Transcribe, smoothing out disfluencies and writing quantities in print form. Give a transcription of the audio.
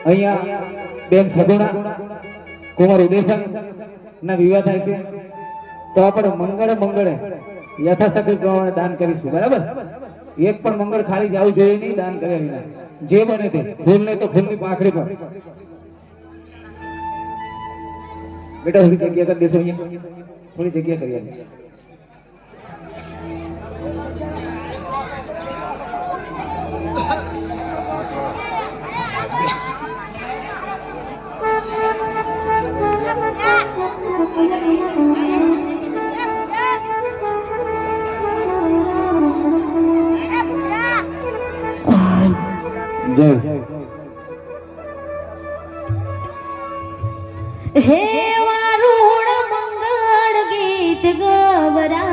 અહીંયા બેન સગુણા કુમાર ઉદયસન ના વિવાહ થાય છે તો આપણે મંગળે યથાશક્તિ પ્રમાણે દાન કરીશું બરાબર એક પણ મંગળ ખાલી જવું જોઈએ નહીં દાન કર્યા વિના જે બને તે ફૂલ નહીં તો ફૂલની પાંખડી પર બેટા થોડી જગ્યા કરી દેશો અહીંયા થોડી જગ્યા કરી આપીશું હે વારુણ મંગળ ગીત ગવરા